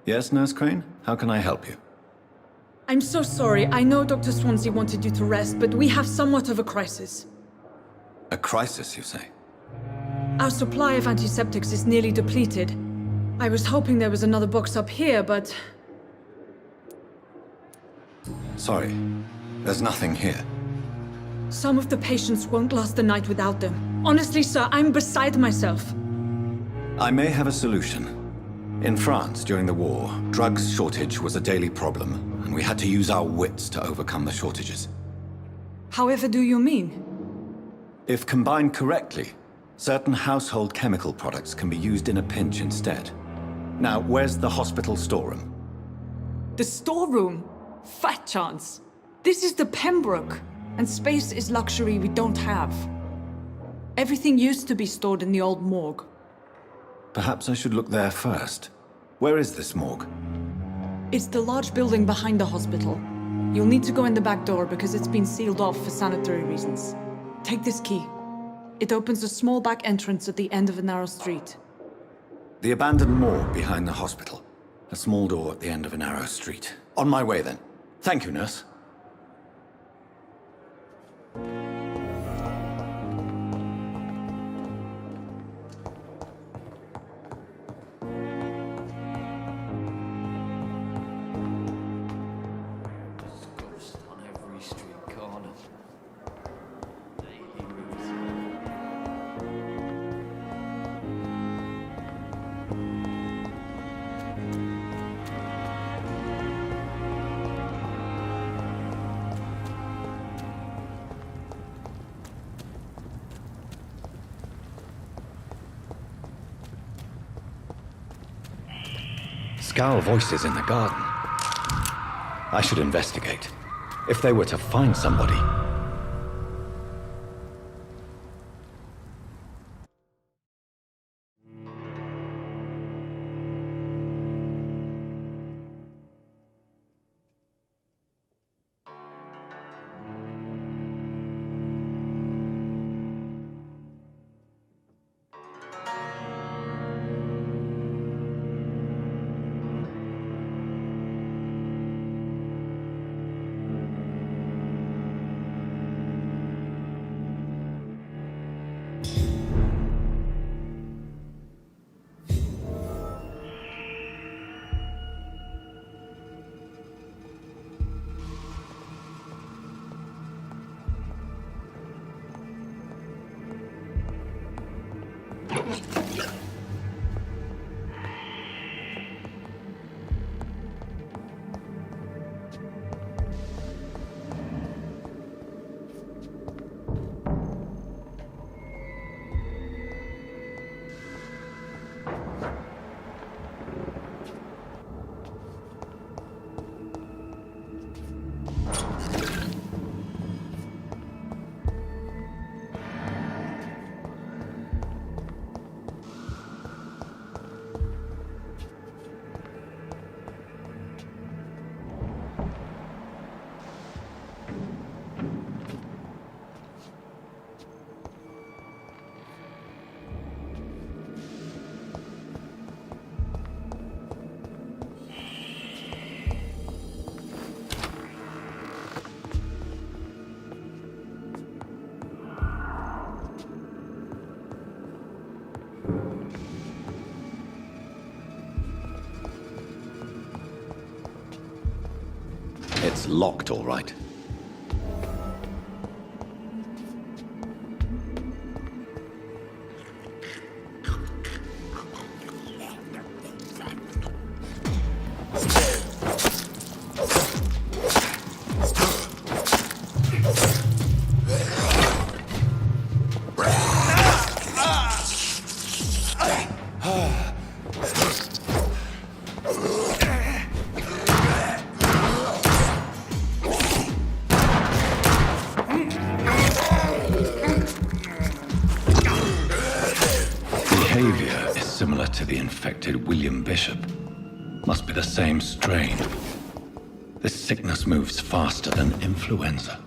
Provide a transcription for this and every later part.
Yes, Nurse Crane? How can I help you? I'm so sorry. I know Dr. Swansea wanted you to rest, but we have somewhat of a crisis. A crisis, you say? Our supply of antiseptics is nearly depleted. I was hoping there was another box up here, but... Sorry. There's nothing here. Some of the patients won't last the night without them. Honestly, sir, I'm beside myself. I may have a solution. In France, during the war, drugs shortage was a daily problem, and we had to use our wits to overcome the shortages. However do you mean? If combined correctly, certain household chemical products can be used in a pinch instead. Now, where's the hospital storeroom? The storeroom? Fat chance. This is the Pembroke, and space is luxury we don't have. Everything used to be stored in the old morgue. Perhaps I should look there first. Where is this morgue? It's the large building behind the hospital. You'll need to go in the back door because it's been sealed off for sanitary reasons. Take this key. It opens a small back entrance at the end of a narrow street. The abandoned morgue behind the hospital. A small door at the end of a narrow street. On my way then. Thank you, nurse. Scowl voices in the garden. I should investigate. If they were to find somebody... It's locked, all right. Behavior is similar to the infected William Bishop. Must be the same strain. This sickness moves faster than influenza.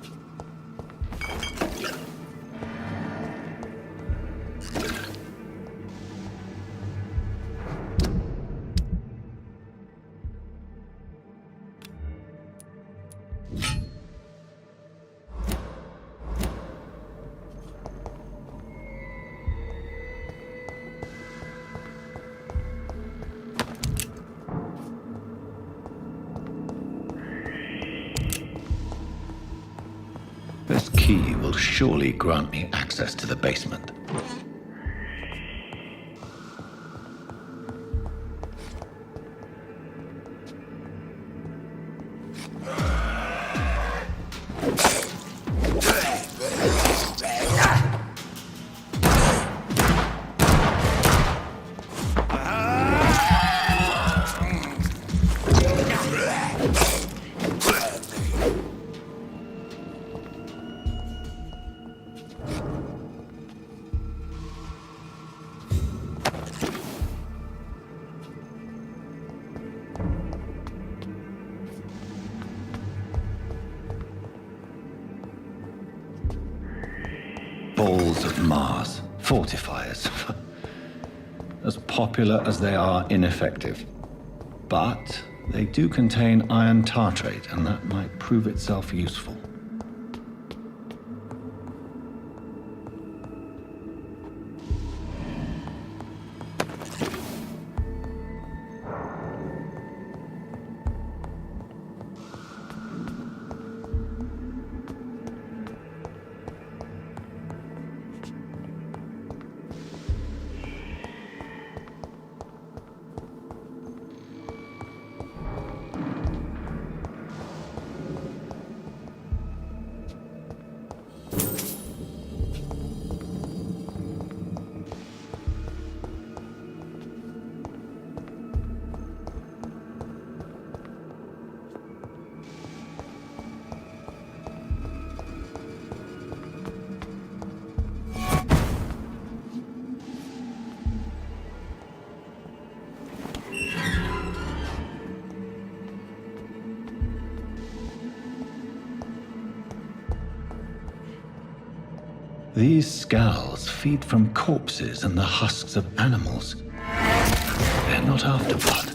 This key will surely grant me access to the basement. Balls of Mars, fortifiers. As popular as they are ineffective. But they do contain iron tartrate, and that might prove itself useful. These skulls feed from corpses and the husks of animals. They're not after blood.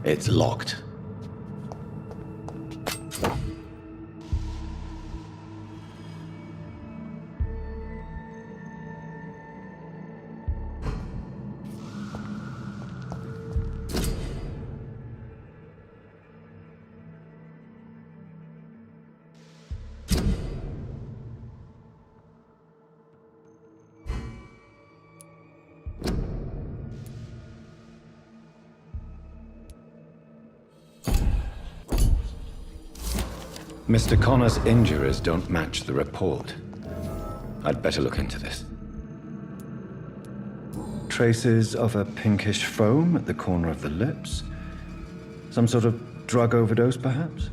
It's locked. Mr. Connor's injuries don't match the report. I'd better look into this. Traces of a pinkish foam at the corner of the lips. Some sort of drug overdose, perhaps?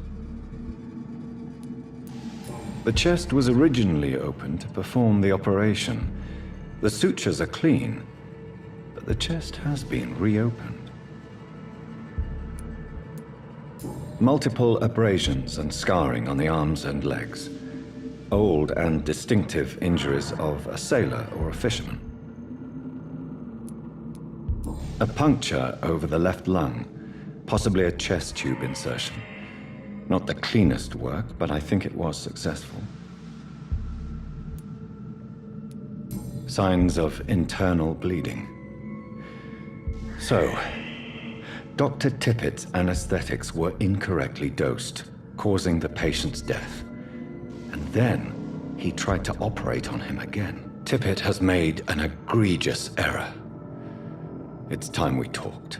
The chest was originally opened to perform the operation. The sutures are clean, but the chest has been reopened. Multiple abrasions and scarring on the arms and legs. Old and distinctive injuries of a sailor or a fisherman. A puncture over the left lung, possibly a chest tube insertion. Not the cleanest work, but I think it was successful. Signs of internal bleeding. So, Dr. Tippett's anesthetics were incorrectly dosed, causing the patient's death. And then, he tried to operate on him again. Tippett has made an egregious error. It's time we talked.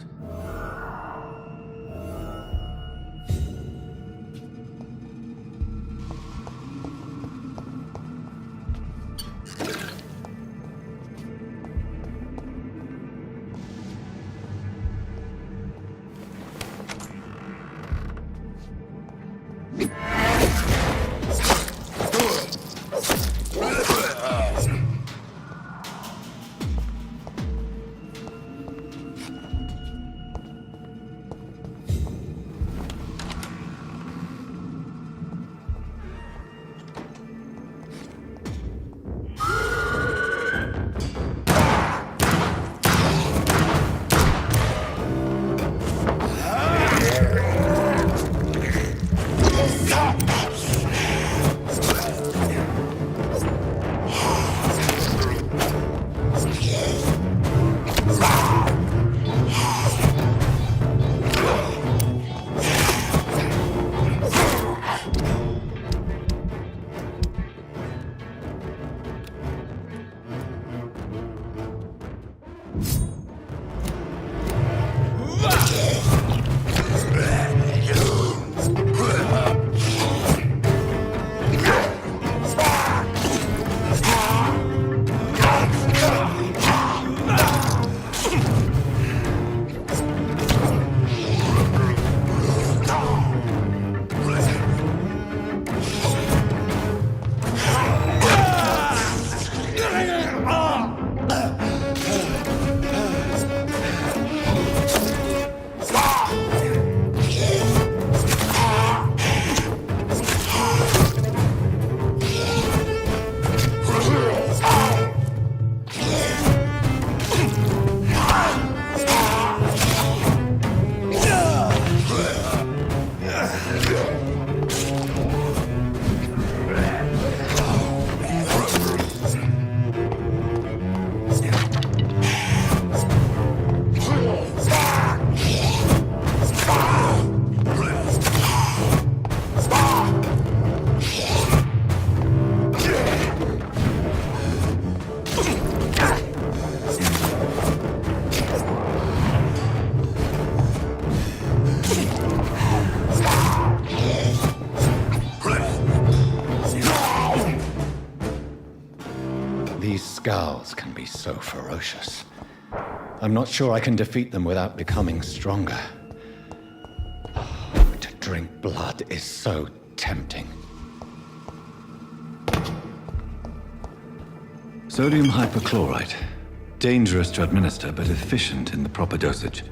Scowls can be so ferocious. I'm not sure I can defeat them without becoming stronger. To drink blood is so tempting. Sodium hypochlorite. Dangerous to administer, but efficient in the proper dosage.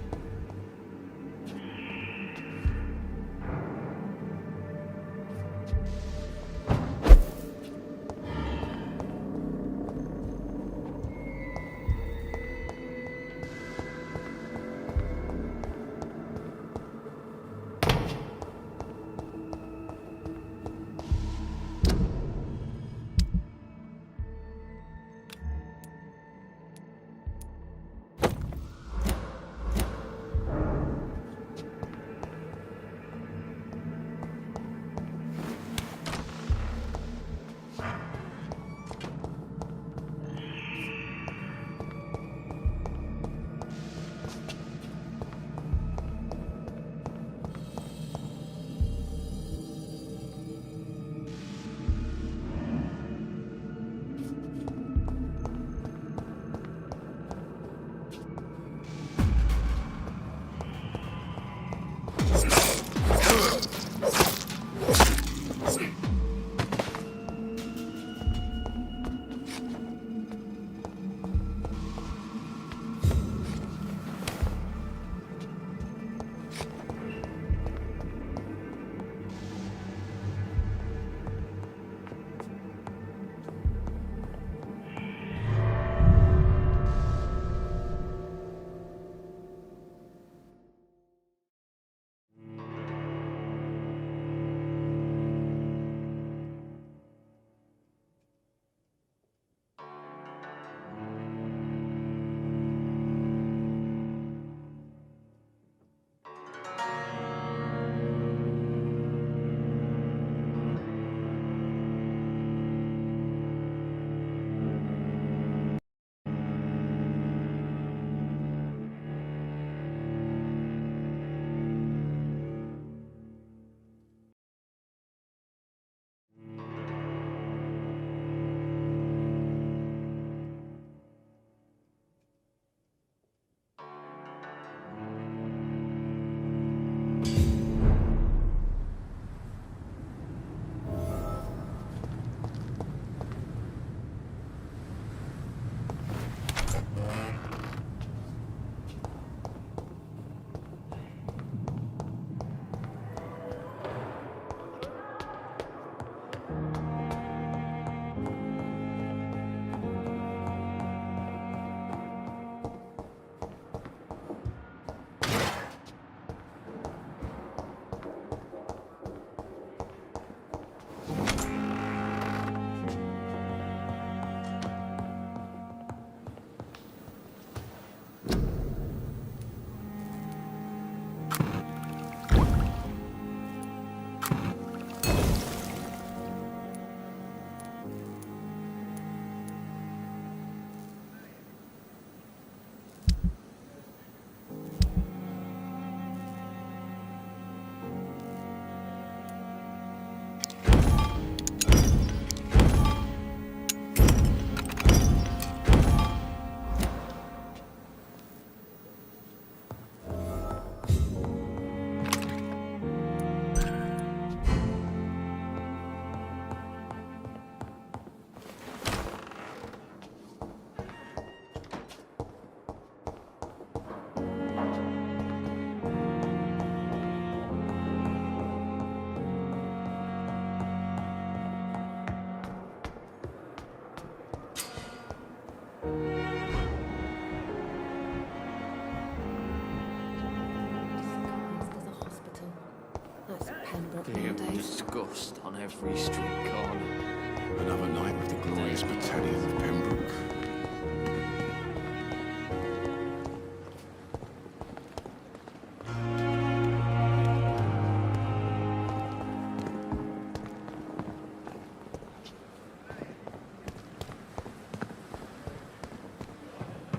Pembroke Damn Monday. disgust on every street corner. Another night with the glorious battalion of Pembroke.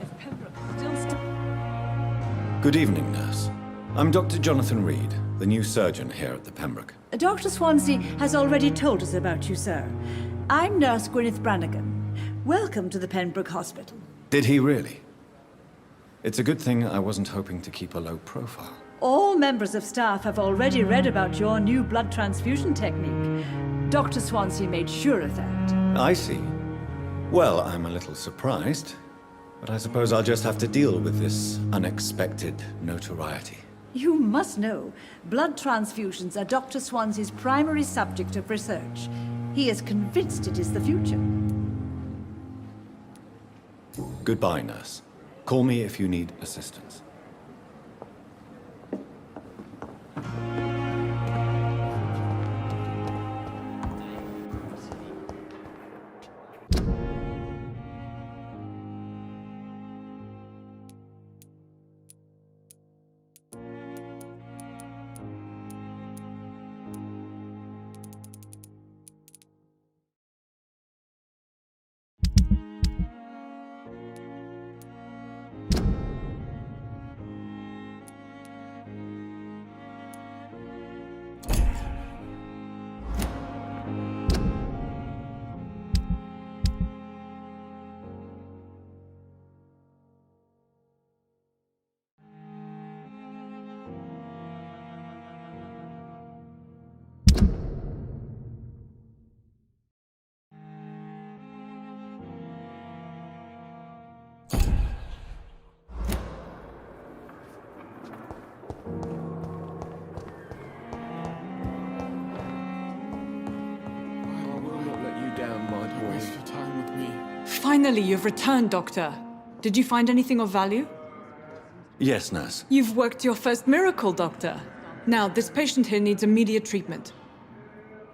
If Pembroke still st- Good evening, nurse. I'm Dr. Jonathan Reid, the new surgeon here at the Pembroke. Dr. Swansea has already told us about you, sir. I'm Nurse Gwyneth Brannigan. Welcome to the Pembroke Hospital. Did he really? It's a good thing I wasn't hoping to keep a low profile. All members of staff have already read about your new blood transfusion technique. Dr. Swansea made sure of that. I see. Well, I'm a little surprised, but I suppose I'll just have to deal with this unexpected notoriety. You must know, blood transfusions are Dr. Swansea's primary subject of research. He is convinced it is the future. Goodbye, nurse. Call me if you need assistance. I will not let you down, my boy. Waste your time with me. Finally, you've returned, Doctor. Did you find anything of value? Yes, nurse. You've worked your first miracle, Doctor. Now, this patient here needs immediate treatment.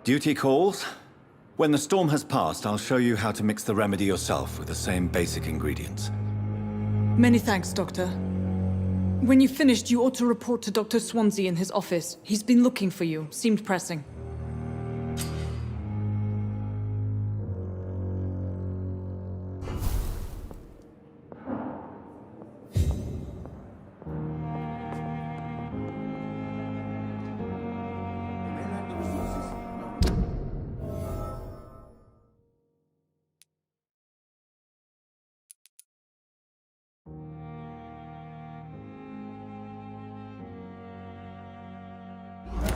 Duty calls. When the storm has passed, I'll show you how to mix the remedy yourself with the same basic ingredients. Many thanks, Doctor. When you've finished, you ought to report to Dr. Swansea in his office. He's been looking for you. Seemed pressing.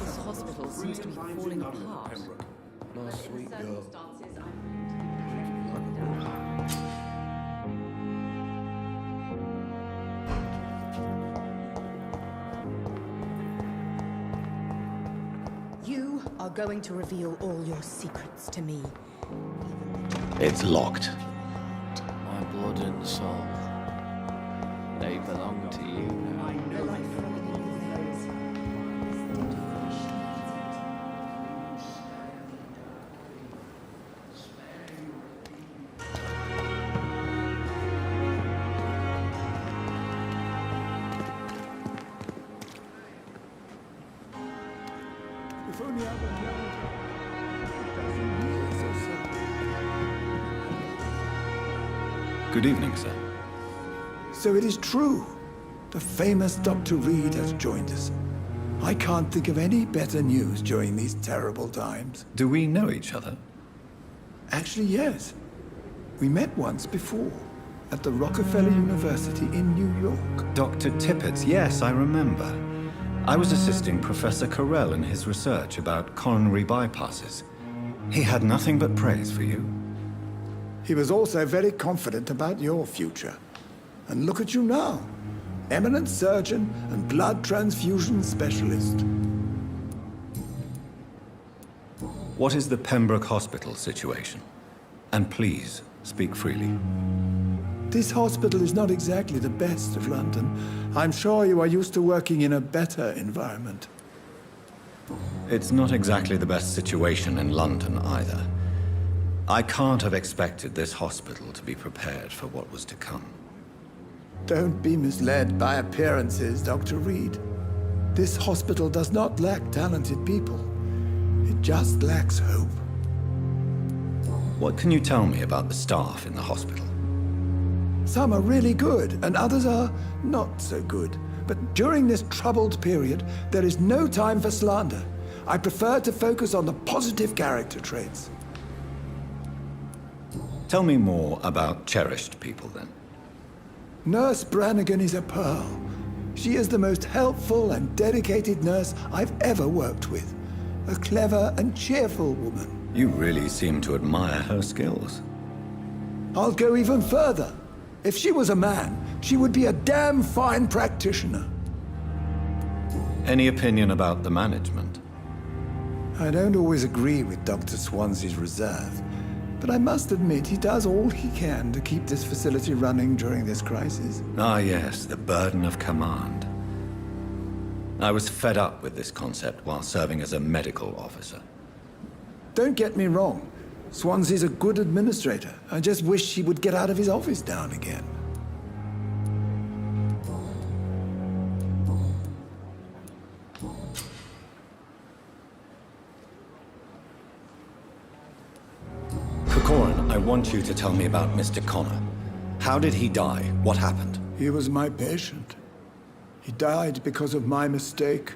This hospital seems to be falling apart. My sweet girl. You are going to reveal all your secrets to me. It's locked. My blood and soul. They belong to you now. If only I were young. A dozen years or so. Good evening, sir. So it is true. The famous Dr. Reid has joined us. I can't think of any better news during these terrible times. Do we know each other? Actually, yes. We met once before, at the Rockefeller University in New York. Dr. Tippett, yes, I remember. I was assisting Professor Carell in his research about coronary bypasses. He had nothing but praise for you. He was also very confident about your future. And look at you now. Eminent surgeon and blood transfusion specialist. What is the Pembroke Hospital situation? And please, speak freely. This hospital is not exactly the best of London. I'm sure you are used to working in a better environment. It's not exactly the best situation in London either. I can't have expected this hospital to be prepared for what was to come. Don't be misled by appearances, Dr. Reid. This hospital does not lack talented people. It just lacks hope. What can you tell me about the staff in the hospital? Some are really good, and others are not so good. But during this troubled period, there is no time for slander. I prefer to focus on the positive character traits. Tell me more about cherished people, then. Nurse Brannigan is a pearl. She is the most helpful and dedicated nurse I've ever worked with. A clever and cheerful woman. You really seem to admire her skills. I'll go even further. If she was a man, she would be a damn fine practitioner. Any opinion about the management? I don't always agree with Dr. Swansea's reserve, but I must admit he does all he can to keep this facility running during this crisis. Ah, yes, the burden of command. I was fed up with this concept while serving as a medical officer. Don't get me wrong. Swansea's a good administrator. I just wish he would get out of his office now and again. Corcoran, I want you to tell me about Mr. Connor. How did he die? What happened? He was my patient. He died because of my mistake.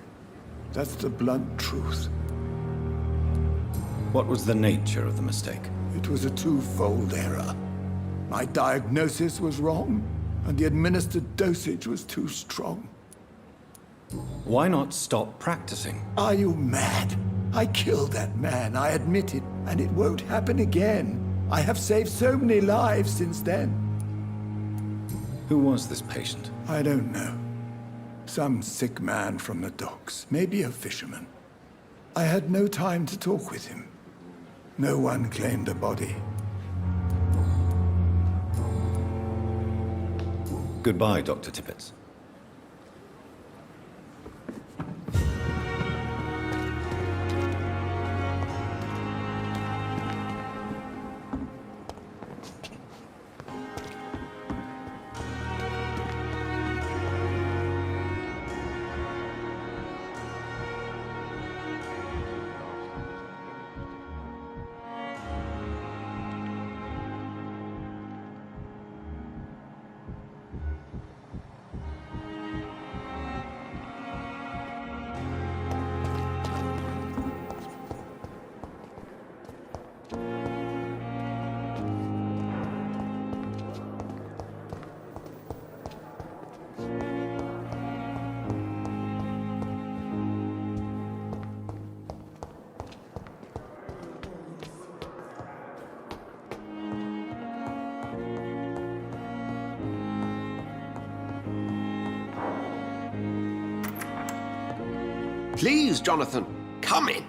That's the blunt truth. What was the nature of the mistake? It was a twofold error. My diagnosis was wrong, and the administered dosage was too strong. Why not stop practicing? Are you mad? I killed that man, I admit it, and it won't happen again. I have saved so many lives since then. Who was this patient? I don't know. Some sick man from the docks, maybe a fisherman. I had no time to talk with him. No one claimed a body. Goodbye, Dr. Tippett. Please, Jonathan, come in.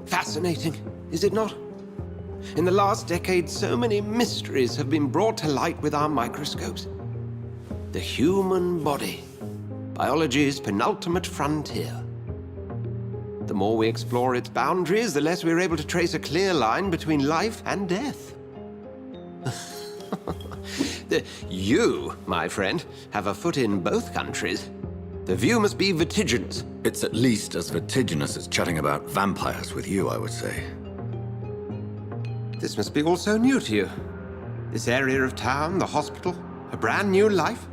Fascinating, is it not? In the last decade, so many mysteries have been brought to light with our microscopes. The human body, biology's penultimate frontier. The more we explore its boundaries, the less we're able to trace a clear line between life and death. You, my friend, have a foot in both countries. The view must be vertiginous. It's at least as vertiginous as chatting about vampires with you, I would say. This must be all so new to you. This area of town, the hospital, a brand new life.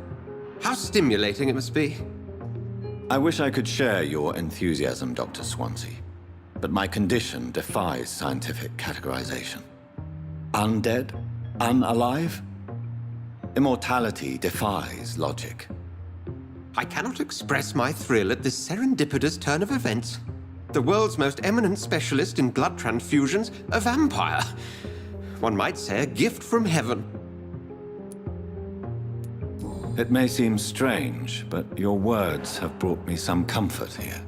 How stimulating it must be. I wish I could share your enthusiasm, Dr. Swansea, but my condition defies scientific categorization. Undead? Unalive? Immortality defies logic. I cannot express my thrill at this serendipitous turn of events. The world's most eminent specialist in blood transfusions, a vampire. One might say a gift from heaven. It may seem strange, but your words have brought me some comfort here.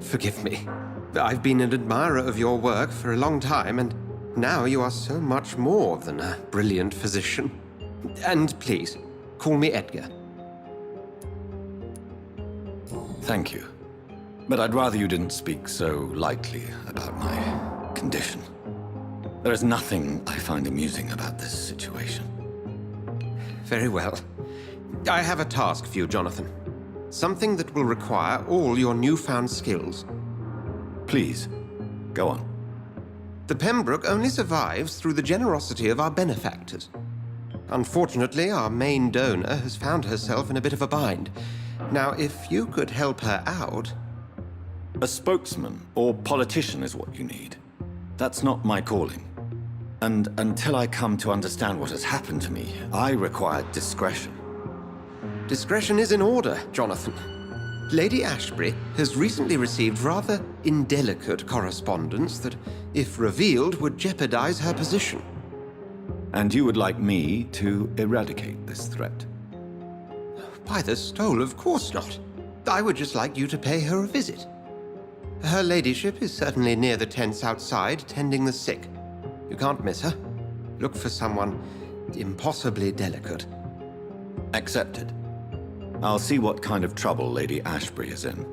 Forgive me. I've been an admirer of your work for a long time, and now you are so much more than a brilliant physician. And please, call me Edgar. Thank you. But I'd rather you didn't speak so lightly about my condition. There is nothing I find amusing about this situation. Very well. I have a task for you, Jonathan. Something that will require all your newfound skills. Please, go on. The Pembroke only survives through the generosity of our benefactors. Unfortunately, our main donor has found herself in a bit of a bind. Now, if you could help her out... A spokesman or politician is what you need. That's not my calling. And until I come to understand what has happened to me, I require discretion. Discretion is in order, Jonathan. Lady Ashbury has recently received rather indelicate correspondence that, if revealed, would jeopardize her position. And you would like me to eradicate this threat? By the stole, of course not. I would just like you to pay her a visit. Her ladyship is certainly near the tents outside, tending the sick. You can't miss her. Look for someone impossibly delicate. Accepted. I'll see what kind of trouble Lady Ashbury is in.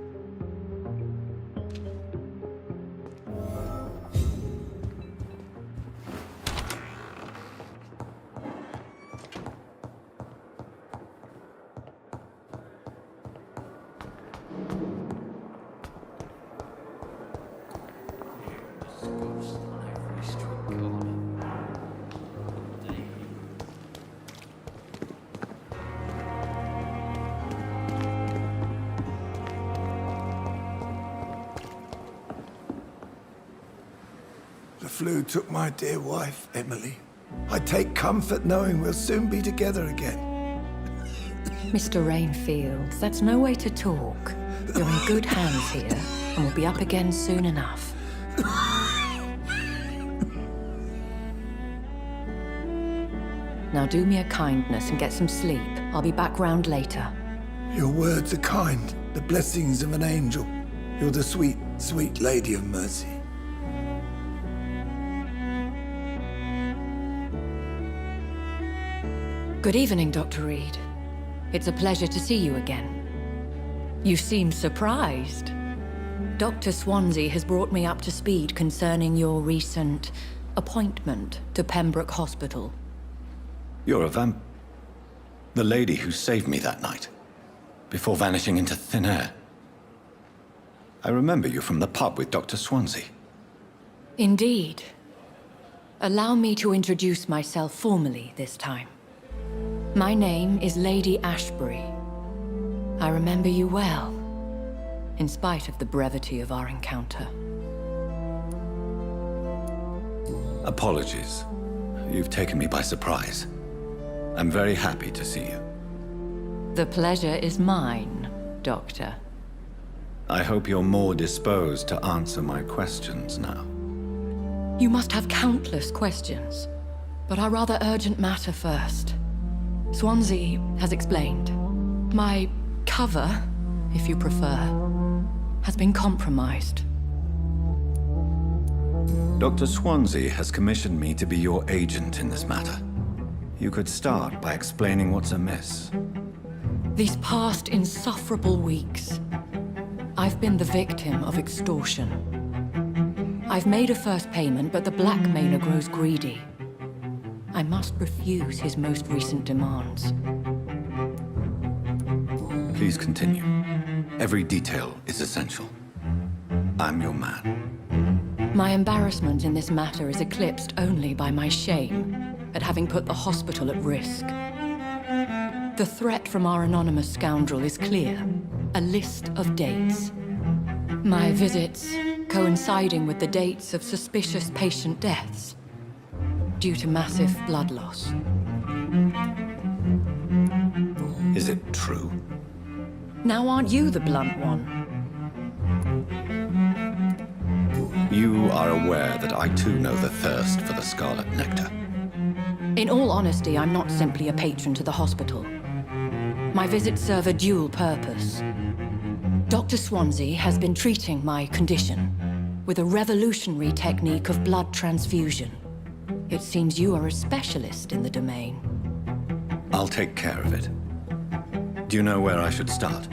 The flu took my dear wife, Emily. I take comfort knowing we'll soon be together again. Mr. Rainfield, that's no way to talk. You're in good hands here, and we'll be up again soon enough. Now do me a kindness and get some sleep. I'll be back round later. Your words are kind, the blessings of an angel. You're the sweet, sweet Lady of Mercy. Good evening, Dr. Reid. It's a pleasure to see you again. You seem surprised. Dr. Swansea has brought me up to speed concerning your recent appointment to Pembroke Hospital. You're a the lady who saved me that night, before vanishing into thin air. I remember you from the pub with Dr. Swansea. Indeed. Allow me to introduce myself formally this time. My name is Lady Ashbury. I remember you well, in spite of the brevity of our encounter. Apologies. You've taken me by surprise. I'm very happy to see you. The pleasure is mine, Doctor. I hope you're more disposed to answer my questions now. You must have countless questions, but our rather urgent matter first. Swansea has explained. My cover, if you prefer, has been compromised. Dr. Swansea has commissioned me to be your agent in this matter. You could start by explaining what's amiss. These past insufferable weeks, I've been the victim of extortion. I've made a first payment, but the blackmailer grows greedy. I must refuse his most recent demands. Please continue. Every detail is essential. I'm your man. My embarrassment in this matter is eclipsed only by my shame at having put the hospital at risk. The threat from our anonymous scoundrel is clear. A list of dates. My visits coinciding with the dates of suspicious patient deaths due to massive blood loss. Is it true? Now aren't you the blunt one? You are aware that I too know the thirst for the scarlet nectar. In all honesty, I'm not simply a patron to the hospital. My visits serve a dual purpose. Dr. Swansea has been treating my condition with a revolutionary technique of blood transfusion. It seems you are a specialist in the domain. I'll take care of it. Do you know where I should start?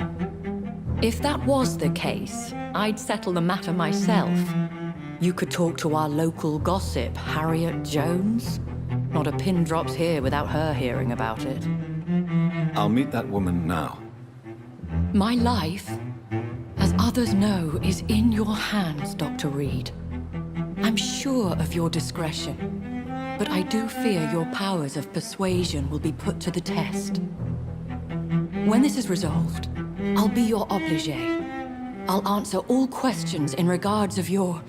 If that was the case, I'd settle the matter myself. You could talk to our local gossip, Harriet Jones. Not a pin drops here without her hearing about it. I'll meet that woman now. My life, as others know, is in your hands, Dr. Reid. I'm sure of your discretion, but I do fear your powers of persuasion will be put to the test. When this is resolved, I'll be your obligé. I'll answer all questions in regards of your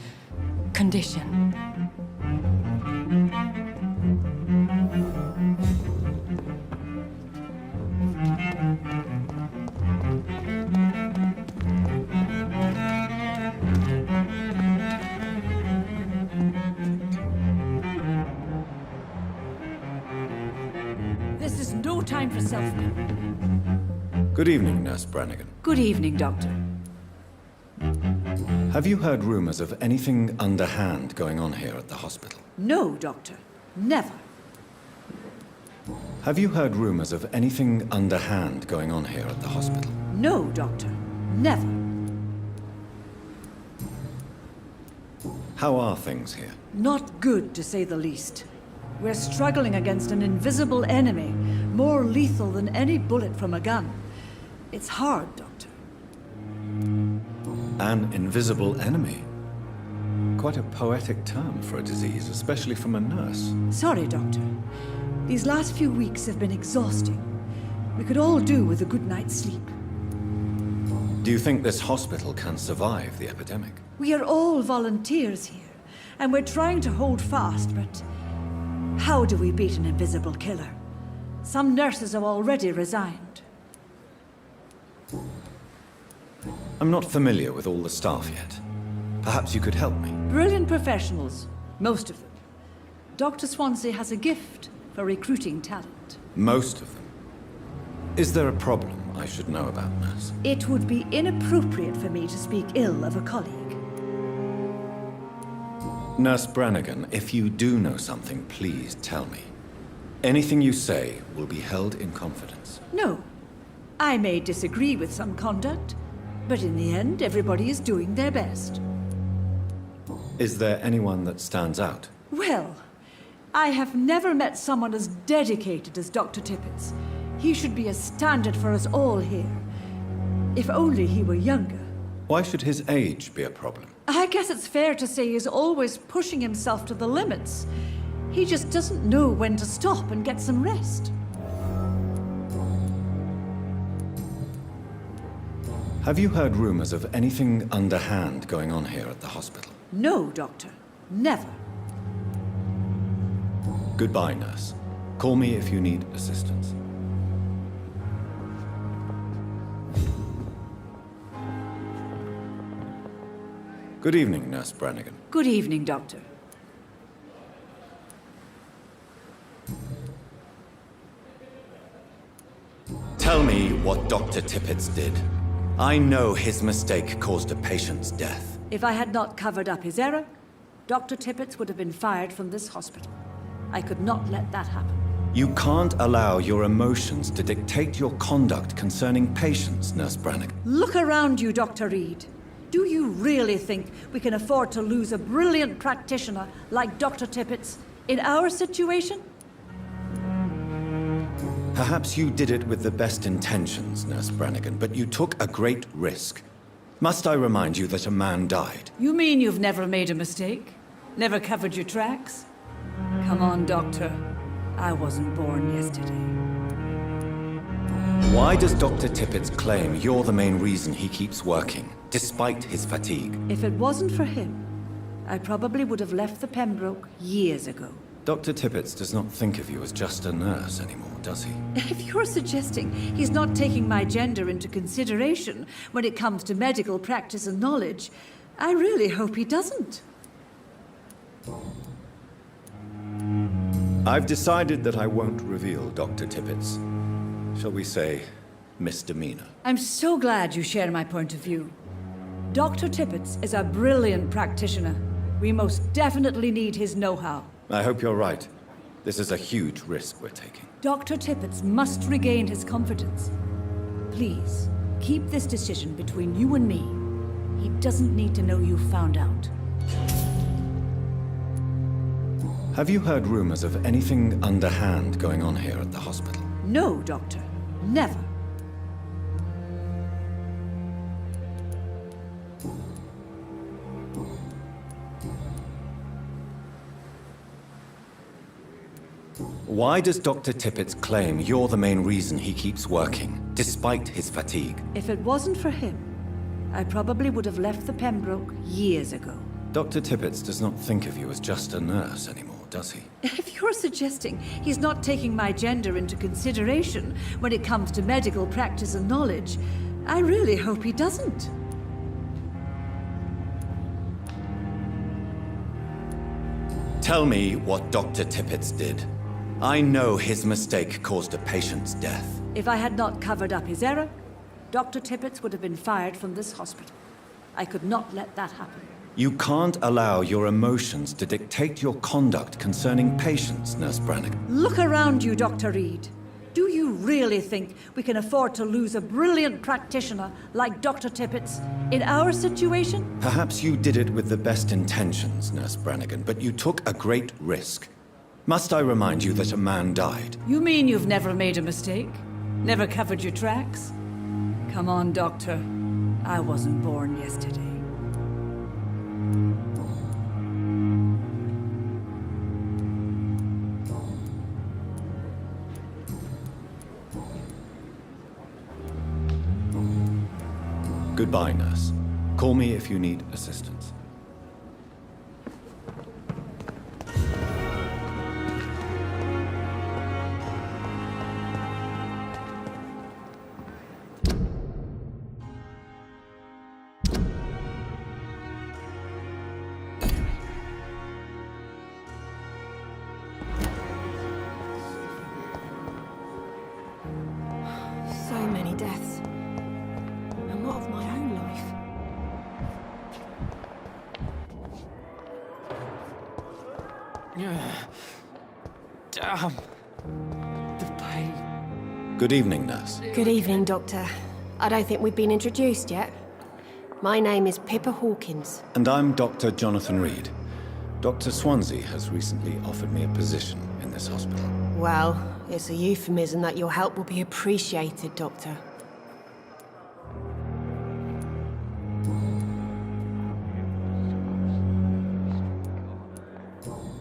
condition. This is no time for self-pity. Good evening, Nurse Brannigan. Good evening, Doctor. Have you heard rumors of anything underhand going on here at the hospital? No, Doctor. Never. Have you heard rumors of anything underhand going on here at the hospital? No, Doctor. Never. How are things here? Not good, to say the least. We're struggling against an invisible enemy, more lethal than any bullet from a gun. It's hard, Doctor. An invisible enemy? Quite a poetic term for a disease, especially from a nurse. Sorry, Doctor. These last few weeks have been exhausting. We could all do with a good night's sleep. Do you think this hospital can survive the epidemic? We are all volunteers here, and we're trying to hold fast, but how do we beat an invisible killer? Some nurses have already resigned. I'm not familiar with all the staff yet. Perhaps you could help me. Brilliant professionals, most of them. Dr. Swansea has a gift for recruiting talent. Most of them. Is there a problem I should know about, Nurse? It would be inappropriate for me to speak ill of a colleague. Nurse Brannigan, if you do know something, please tell me. Anything you say will be held in confidence. No. I may disagree with some conduct, but in the end, everybody is doing their best. Is there anyone that stands out? Well, I have never met someone as dedicated as Dr. Tippett's. He should be a standard for us all here. If only he were younger. Why should his age be a problem? I guess it's fair to say he's always pushing himself to the limits. He just doesn't know when to stop and get some rest. Have you heard rumors of anything underhand going on here at the hospital? No, Doctor. Never. Goodbye, Nurse. Call me if you need assistance. Good evening, Nurse Brannigan. Good evening, Doctor. Tell me what Dr. Tippett did. I know his mistake caused a patient's death. If I had not covered up his error, Dr. Tippett would have been fired from this hospital. I could not let that happen. You can't allow your emotions to dictate your conduct concerning patients, Nurse Brannigan. Look around you, Dr. Reid. Do you really think we can afford to lose a brilliant practitioner like Dr. Tippett's in our situation? Perhaps you did it with the best intentions, Nurse Brannigan, but you took a great risk. Must I remind you that a man died? You mean you've never made a mistake? Never covered your tracks? Come on, Doctor. I wasn't born yesterday. Why does Dr. Tippett claim you're the main reason he keeps working, despite his fatigue? If it wasn't for him, I probably would have left the Pembroke years ago. Dr. Tippett does not think of you as just a nurse anymore, does he? If you're suggesting he's not taking my gender into consideration when it comes to medical practice and knowledge, I really hope he doesn't. I've decided that I won't reveal Dr. Tippett's, shall we say, misdemeanor. I'm so glad you share my point of view. Dr. Tippett is a brilliant practitioner. We most definitely need his know-how. I hope you're right. This is a huge risk we're taking. Dr. Tippett must regain his confidence. Please, keep this decision between you and me. He doesn't need to know you found out. Have you heard rumors of anything underhand going on here at the hospital? No, Doctor. Never. Why does Dr. Tippett claim you're the main reason he keeps working, despite his fatigue? If it wasn't for him, I probably would have left the Pembroke years ago. Dr. Tippett does not think of you as just a nurse anymore, does he? If you're suggesting he's not taking my gender into consideration when it comes to medical practice and knowledge, I really hope he doesn't. Tell me what Dr. Tippett did. I know his mistake caused a patient's death. If I had not covered up his error, Dr. Tippett would have been fired from this hospital. I could not let that happen. You can't allow your emotions to dictate your conduct concerning patients, Nurse Brannigan. Look around you, Dr. Reid. Do you really think we can afford to lose a brilliant practitioner like Dr. Tippett's in our situation? Perhaps you did it with the best intentions, Nurse Brannigan, but you took a great risk. Must I remind you that a man died? You mean you've never made a mistake? Never covered your tracks? Come on, Doctor. I wasn't born yesterday. Goodbye, nurse. Call me if you need assistance. So many deaths. And what of my own life? Damn. The pain. Good evening, nurse. Good evening, Doctor. I don't think we've been introduced yet. My name is Pippa Hawkins. And I'm Dr. Jonathan Reid. Dr. Swansea has recently offered me a position in this hospital. Well, it's a euphemism that your help will be appreciated, Doctor.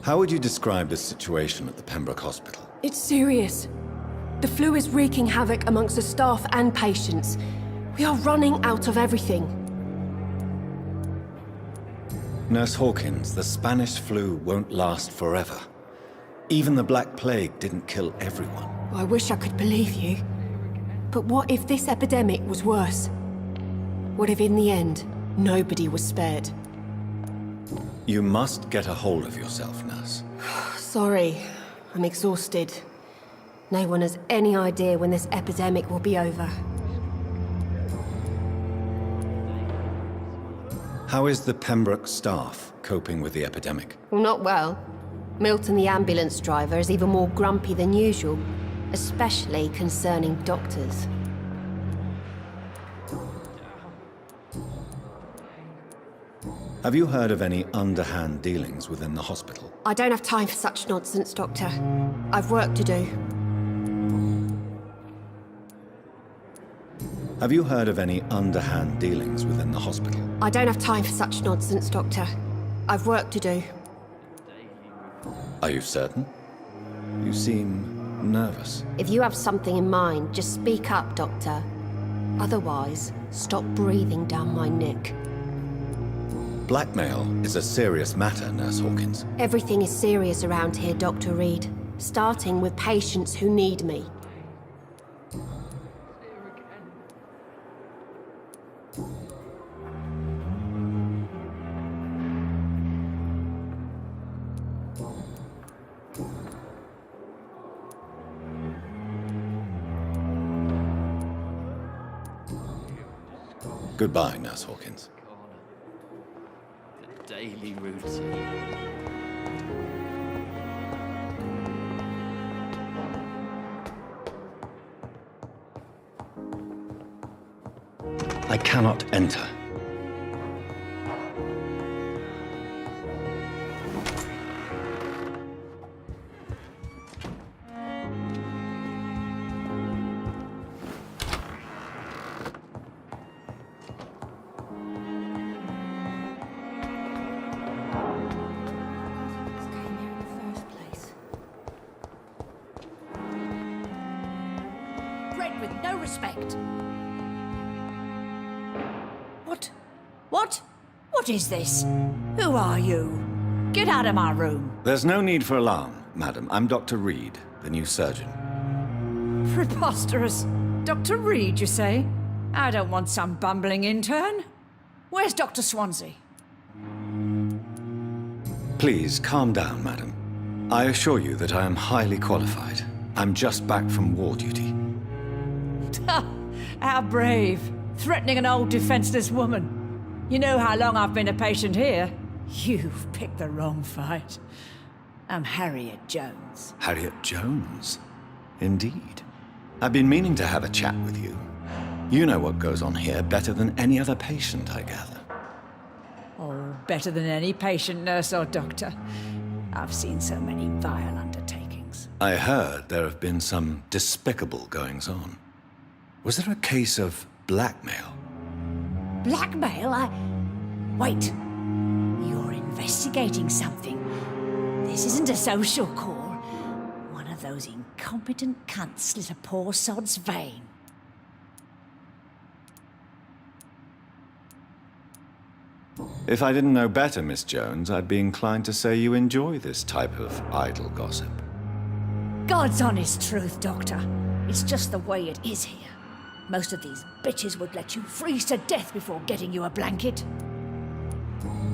How would you describe the situation at the Pembroke Hospital? It's serious. The flu is wreaking havoc amongst the staff and patients. We are running out of everything. Nurse Hawkins, the Spanish flu won't last forever. Even the Black Plague didn't kill everyone. I wish I could believe you. But what if this epidemic was worse? What if in the end, nobody was spared? You must get a hold of yourself, nurse. Sorry, I'm exhausted. No one has any idea when this epidemic will be over. How is the Pembroke staff coping with the epidemic? Well, not well. Milton, the ambulance driver, is even more grumpy than usual, especially concerning doctors. Have you heard of any underhand dealings within the hospital? I don't have time for such nonsense, Doctor. I've work to do. Have you heard of any underhand dealings within the hospital? I don't have time for such nonsense, Doctor. I've work to do. Are you certain? You seem nervous. If you have something in mind, just speak up, Doctor. Otherwise, stop breathing down my neck. Blackmail is a serious matter, Nurse Hawkins. Everything is serious around here, Dr. Reid. Starting with patients who need me. Goodbye, Nurse Hawkins. The daily routine. I cannot enter. Bred with no respect. What? What is this? Who are you? Get out of my room. There's no need for alarm, madam. I'm Dr. Reid, the new surgeon. Preposterous. Dr. Reid, you say? I don't want some bumbling intern. Where's Dr. Swansea? Please, calm down, madam. I assure you that I am highly qualified. I'm just back from war duty. How brave. Threatening an old defenseless woman. You know how long I've been a patient here? You've picked the wrong fight. I'm Harriet Jones. Harriet Jones? Indeed. I've been meaning to have a chat with you. You know what goes on here better than any other patient, I gather. Oh, better than any patient, nurse, or doctor. I've seen so many vile undertakings. I heard there have been some despicable goings-on. Was there a case of blackmail? Blackmail? Wait. You're investigating something. This isn't a social call. One of those incompetent cunts slit a poor sod's vein. If I didn't know better, Miss Jones, I'd be inclined to say you enjoy this type of idle gossip. God's honest truth, Doctor. It's just the way it is here. Most of these bitches would let you freeze to death before getting you a blanket.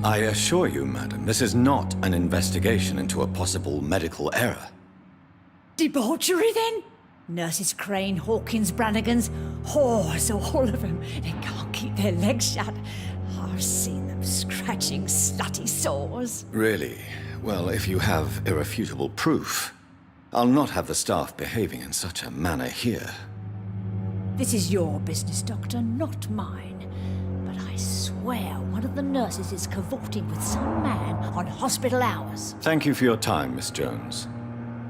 I assure you, madam, this is not an investigation into a possible medical error. Debauchery, then? Nurses Crane, Hawkins, Brannigans, whores, all of them. They can't keep their legs shut. I've seen them scratching slutty sores. Really? Well, if you have irrefutable proof, I'll not have the staff behaving in such a manner here. This is your business, Doctor, not mine. But I swear one of the nurses is cavorting with some man on hospital hours. Thank you for your time, Miss Jones.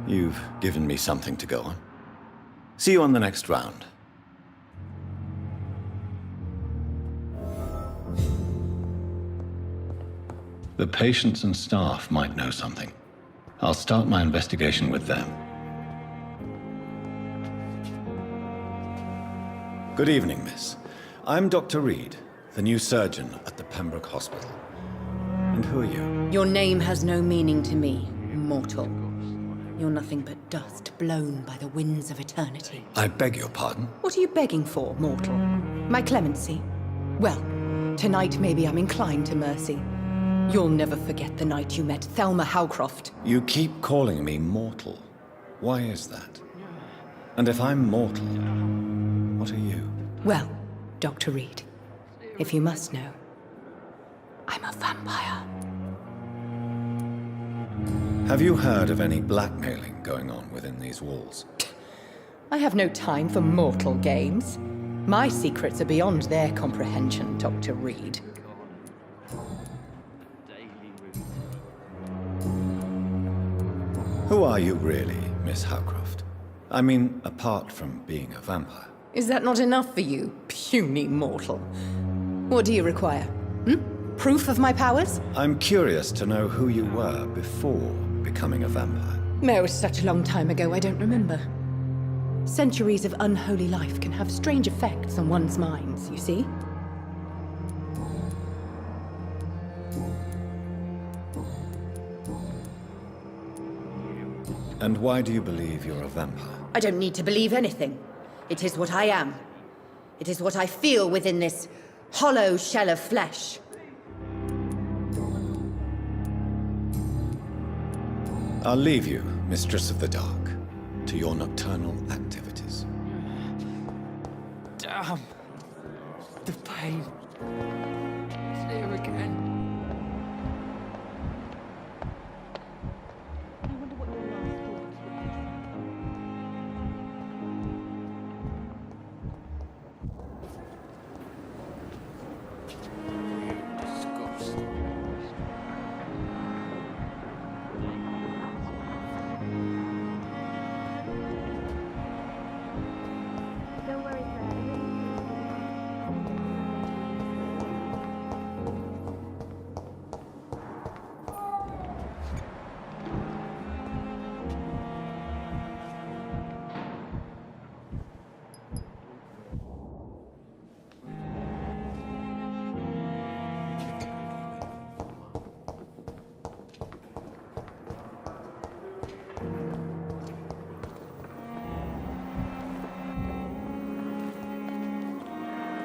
You've given me something to go on. See you on the next round. The patients and staff might know something. I'll start my investigation with them. Good evening, miss. I'm Dr. Reid, the new surgeon at the Pembroke Hospital. And who are you? Your name has no meaning to me, mortal. You're nothing but dust blown by the winds of eternity. I beg your pardon? What are you begging for, mortal? My clemency? Well, tonight maybe I'm inclined to mercy. You'll never forget the night you met Thelma Howcroft. You keep calling me mortal. Why is that? And if I'm mortal, what are you? Well, Dr. Reid, if you must know, I'm a vampire. Have you heard of any blackmailing going on within these walls? I have no time for mortal games. My secrets are beyond their comprehension, Dr. Reid. Who are you really, Miss Howcroft? I mean, apart from being a vampire. Is that not enough for you, puny mortal? What do you require? Proof of my powers? I'm curious to know who you were before becoming a vampire. No, it's such a long time ago, I don't remember. Centuries of unholy life can have strange effects on one's minds, you see? And why do you believe you're a vampire? I don't need to believe anything. It is what I am. It is what I feel within this hollow shell of flesh. I'll leave you, Mistress of the Dark, to your nocturnal activities. Damn. The pain. It's here again.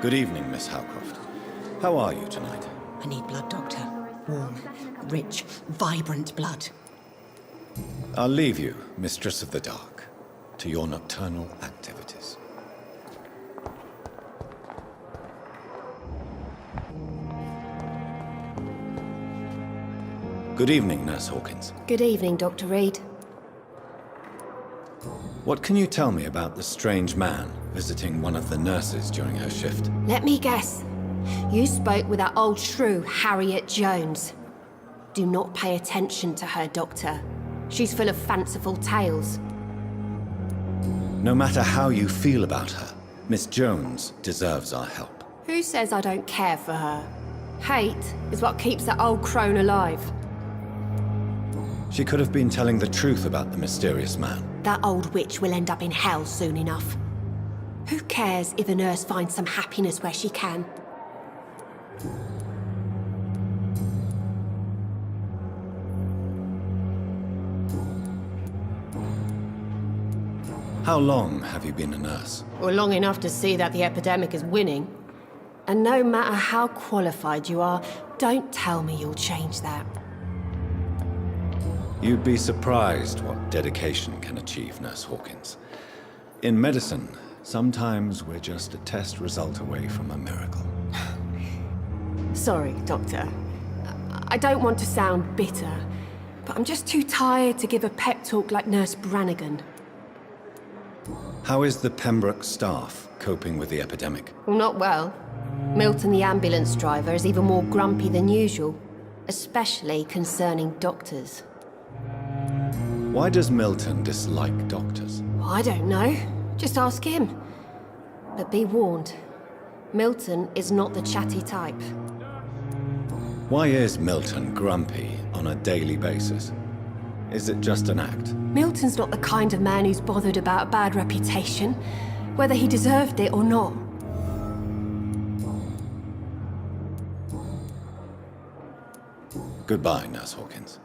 Good evening, Miss Howcroft. How are you tonight? I need blood, Doctor. Warm, rich, vibrant blood. I'll leave you, Mistress of the Dark, to your nocturnal activities. Good evening, Nurse Hawkins. Good evening, Dr. Reid. What can you tell me about the strange man visiting one of the nurses during her shift? Let me guess. You spoke with that old shrew, Harriet Jones. Do not pay attention to her, Doctor. She's full of fanciful tales. No matter how you feel about her, Miss Jones deserves our help. Who says I don't care for her? Hate is what keeps that old crone alive. She could have been telling the truth about the mysterious man. That old witch will end up in hell soon enough. Who cares if a nurse finds some happiness where she can? How long have you been a nurse? Well, long enough to see that the epidemic is winning. And no matter how qualified you are, don't tell me you'll change that. You'd be surprised what dedication can achieve, Nurse Hawkins. In medicine, sometimes we're just a test result away from a miracle. Sorry, Doctor. I don't want to sound bitter, but I'm just too tired to give a pep talk like Nurse Brannigan. How is the Pembroke staff coping with the epidemic? Well, not well. Milton, the ambulance driver, is even more grumpy than usual, especially concerning doctors. Why does Milton dislike doctors? I don't know. Just ask him. But be warned, Milton is not the chatty type. Why is Milton grumpy on a daily basis? Is it just an act? Milton's not the kind of man who's bothered about a bad reputation, whether he deserved it or not. Goodbye, Nurse Hawkins.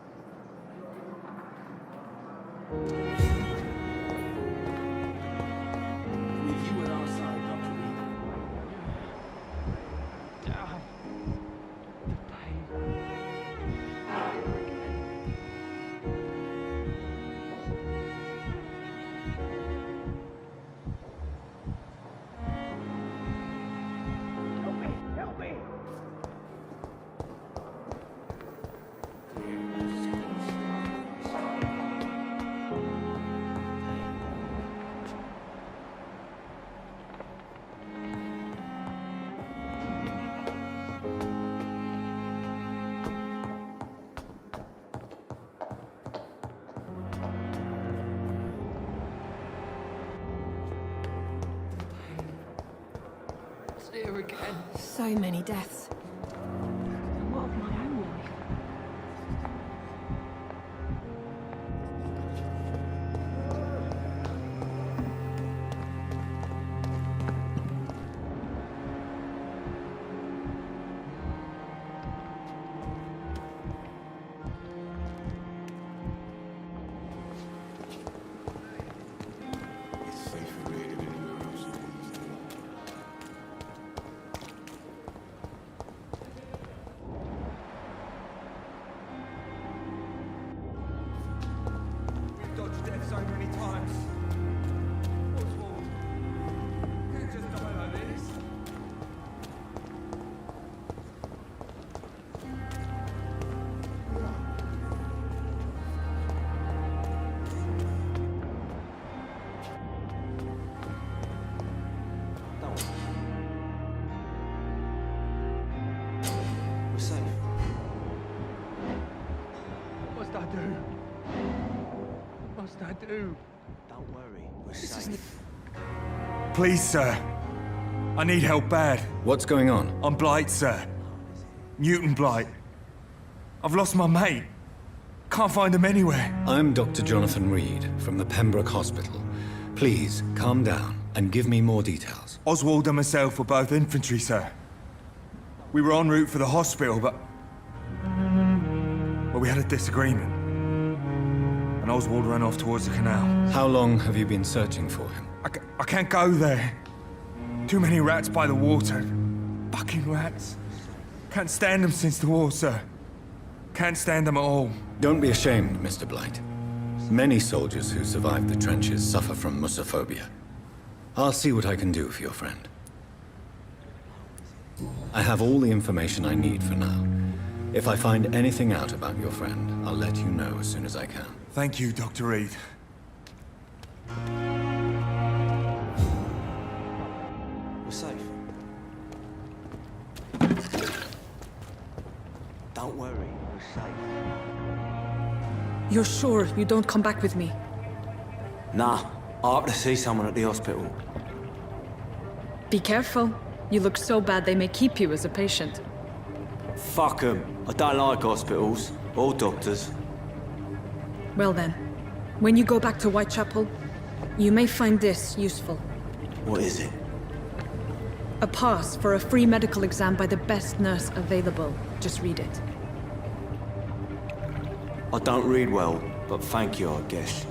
Here again. So many deaths. What of my own life? So many times. Oswald, you can't just die like this. We're safe. What must I do? What must I do? Don't worry, we're safe. Please, sir. I need help bad. What's going on? I'm Blight, sir. Newton Blight. I've lost my mate. Can't find him anywhere. I'm Dr. Jonathan Reid from the Pembroke Hospital. Please, calm down and give me more details. Oswald and myself were both infantry, sir. We were en route for the hospital, but we had a disagreement. And Oswald ran off towards the canal. How long have you been searching for him? I can't go there. Too many rats by the water. Fucking rats. Can't stand them since the war, sir. Can't stand them at all. Don't be ashamed, Mr. Blight. Many soldiers who survived the trenches suffer from musophobia. I'll see what I can do for your friend. I have all the information I need for now. If I find anything out about your friend, I'll let you know as soon as I can. Thank you, Dr. Reid. We're safe. Don't worry, we're safe. You're sure you don't come back with me? Nah, I have to see someone at the hospital. Be careful. You look so bad they may keep you as a patient. Fuck 'em. I don't like hospitals or doctors. Well then, when you go back to Whitechapel, you may find this useful. What is it? A pass for a free medical exam by the best nurse available. Just read it. I don't read well, but thank you, I guess.